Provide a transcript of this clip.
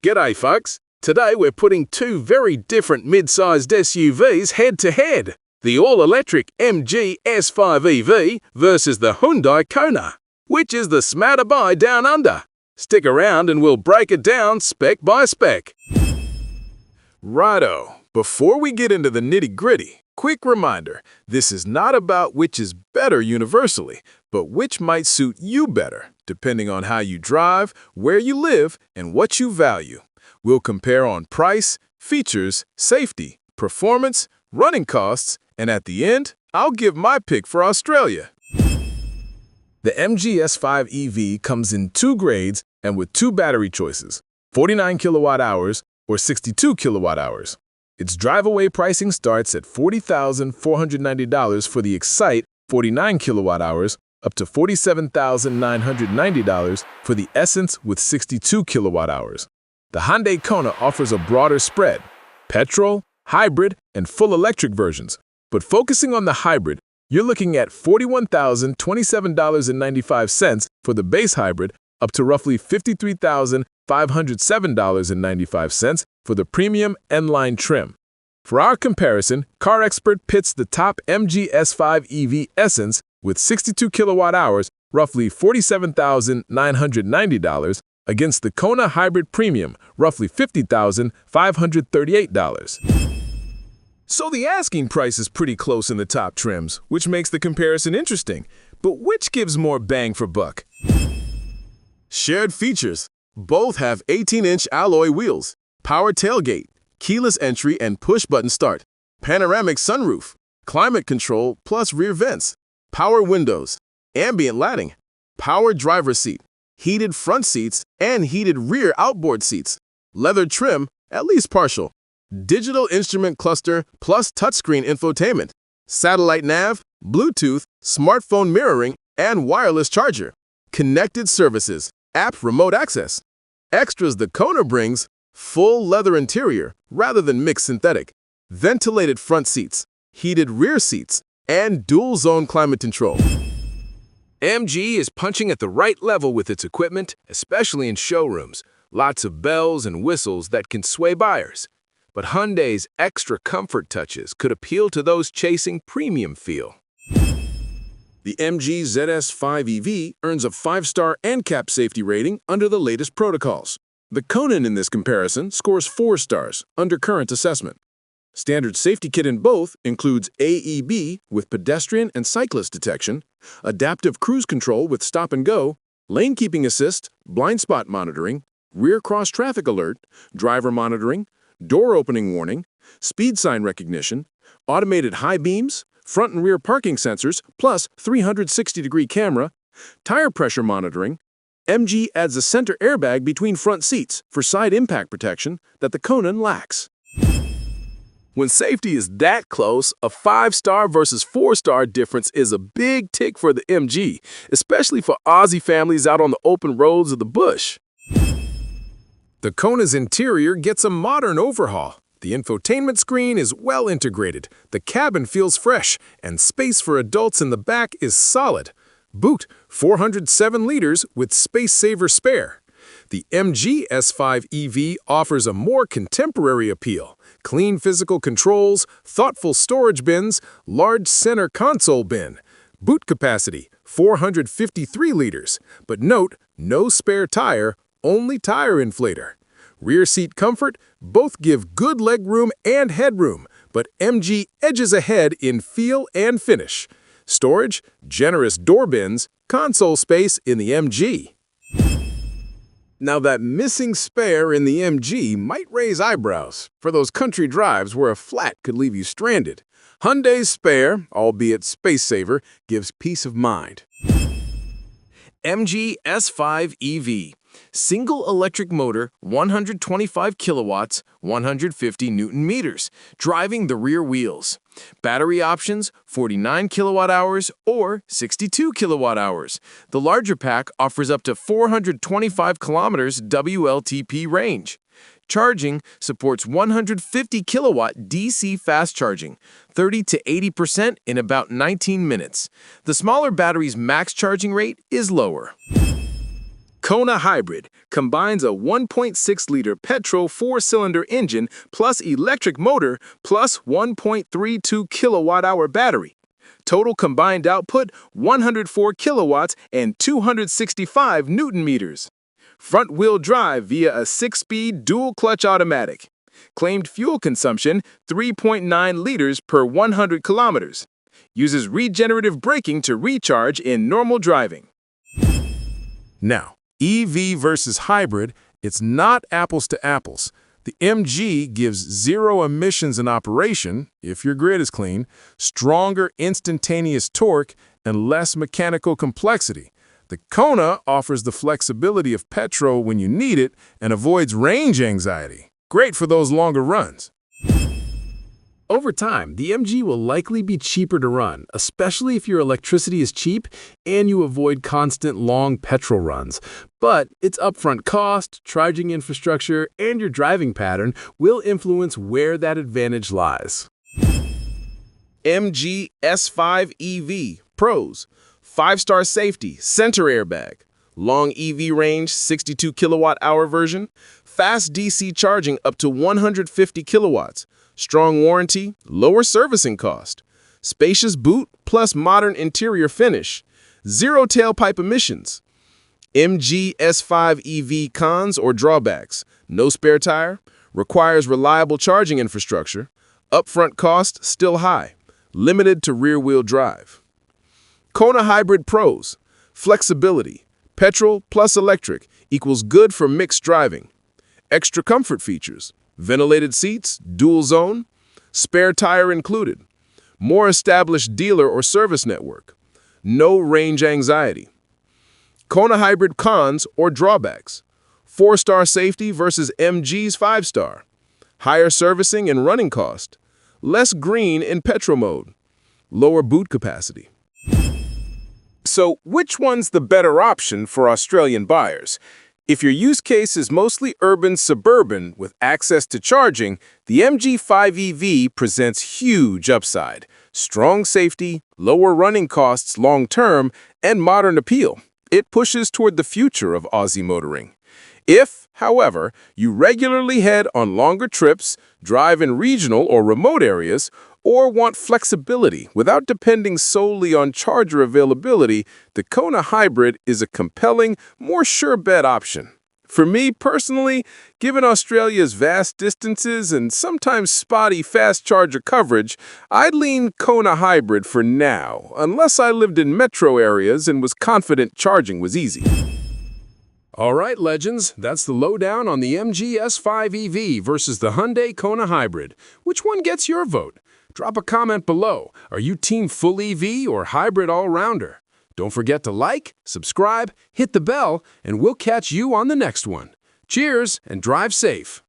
G'day folks, today we're putting two very different mid-sized SUVs head-to-head. The all-electric MG S5 EV versus the Hyundai Kona. Which is the smarter buy down under? Stick around and we'll break it down spec by spec. Righto, before we get into the nitty-gritty, quick reminder, this is not about which is better universally, but which might suit you better, depending on how you drive, where you live, and what you value. We'll compare on price, features, safety, performance, running costs, and at the end, I'll give my pick for Australia. The MG S5 EV comes in two grades and with two battery choices, 49 kilowatt-hours or 62 kilowatt-hours. Its drive-away pricing starts at $40,490 for the Excite 49 kilowatt-hours up to $47,990 for the Essence with 62 kilowatt-hours. The Hyundai Kona offers a broader spread, petrol, hybrid, and full electric versions. But focusing on the hybrid, you're looking at $41,027.95 for the base hybrid up to roughly $53,507.95 for the premium N-Line trim. For our comparison, CarExpert pits the top MG S5 EV Essence with 62 kilowatt-hours, roughly $47,990, against the Kona Hybrid Premium, roughly $50,538. So the asking price is pretty close in the top trims, which makes the comparison interesting. But which gives more bang for buck? Shared features. Both have 18-inch alloy wheels, power tailgate, keyless entry and push-button start, panoramic sunroof, climate control plus rear vents, power windows, ambient lighting, power driver's seat, heated front seats, and heated rear outboard seats, leather trim, at least partial, digital instrument cluster plus touchscreen infotainment, satellite nav, Bluetooth, smartphone mirroring, and wireless charger, connected services, app remote access. Extras the Kona brings, full leather interior rather than mixed synthetic, ventilated front seats, heated rear seats, and dual-zone climate control. MG is punching at the right level with its equipment, especially in showrooms. Lots of bells and whistles that can sway buyers. But Hyundai's extra comfort touches could appeal to those chasing premium feel. The MG ZS5 EV earns a 5-star ANCAP safety rating under the latest protocols. The Kona in this comparison scores 4 stars under current assessment. Standard safety kit in both includes AEB with pedestrian and cyclist detection, adaptive cruise control with stop and go, lane keeping assist, blind spot monitoring, rear cross traffic alert, driver monitoring, door opening warning, speed sign recognition, automated high beams, front and rear parking sensors, plus 360-degree camera, tire pressure monitoring. MG adds a center airbag between front seats for side impact protection that the Kona lacks. When safety is that close, a 5-star versus 4-star difference is a big tick for the MG, especially for Aussie families out on the open roads of the bush. The Kona's interior gets a modern overhaul. The infotainment screen is well integrated, the cabin feels fresh, and space for adults in the back is solid. Boot, 407 liters with space-saver spare. The MG S5 EV offers a more contemporary appeal. Clean physical controls, thoughtful storage bins, large center console bin. Boot capacity, 453 liters. But note, no spare tire, only tire inflator. Rear seat comfort, both give good legroom and headroom, but MG edges ahead in feel and finish. Storage, generous door bins, console space in the MG. Now that missing spare in the MG might raise eyebrows for those country drives where a flat could leave you stranded. Hyundai's spare, albeit space saver, gives peace of mind. MG S5 EV. Single electric motor, 125 kilowatts, 150 newton meters, driving the rear wheels. Battery options, 49 kilowatt-hours or 62 kilowatt-hours. The larger pack offers up to 425 kilometers WLTP range. Charging supports 150 kilowatt DC fast charging, 30 to 80% in about 19 minutes. The smaller battery's max charging rate is lower. Kona Hybrid combines a 1.6-liter petrol 4-cylinder engine plus electric motor plus 1.32 kilowatt-hour battery. Total combined output 104 kilowatts and 265 newton meters. Front-wheel drive via a 6-speed dual-clutch automatic. Claimed fuel consumption 3.9 liters per 100 kilometers. Uses regenerative braking to recharge in normal driving. Now, EV versus hybrid, it's not apples to apples. The MG gives zero emissions in operation, if your grid is clean, stronger instantaneous torque, and less mechanical complexity. The Kona offers the flexibility of petrol when you need it and avoids range anxiety. Great for those longer runs. Over time, the MG will likely be cheaper to run, especially if your electricity is cheap and you avoid constant long petrol runs. But its upfront cost, charging infrastructure, and your driving pattern will influence where that advantage lies. MG S5 EV Pros: 5-star safety, center airbag, long EV range, 62 kilowatt-hour version, fast DC charging up to 150 kilowatts, strong warranty, lower servicing cost, spacious boot plus modern interior finish, zero tailpipe emissions. MG S5 EV cons or drawbacks: no spare tire, requires reliable charging infrastructure, upfront cost still high, limited to rear-wheel drive. Kona Hybrid Pros: flexibility, petrol plus electric equals good for mixed driving. Extra comfort features: ventilated seats, dual zone, spare tire included, more established dealer or service network, no range anxiety. Kona Hybrid cons or drawbacks: 4-star safety versus MG's 5-star, higher servicing and running cost, less green in petrol mode, lower boot capacity. So, which one's the better option for Australian buyers? If your use case is mostly urban-suburban with access to charging, the MG5 EV presents huge upside, strong safety, lower running costs long-term, and modern appeal. It pushes toward the future of Aussie motoring. If, however, you regularly head on longer trips, drive in regional or remote areas, or want flexibility without depending solely on charger availability, the Kona Hybrid is a compelling, more sure-bet option. For me personally, given Australia's vast distances and sometimes spotty fast charger coverage, I'd lean Kona Hybrid for now, unless I lived in metro areas and was confident charging was easy. All right, legends, that's the lowdown on the MG S5 EV versus the Hyundai Kona Hybrid. Which one gets your vote? Drop a comment below. Are you team full EV or hybrid all-rounder? Don't forget to like, subscribe, hit the bell, and we'll catch you on the next one. Cheers and drive safe.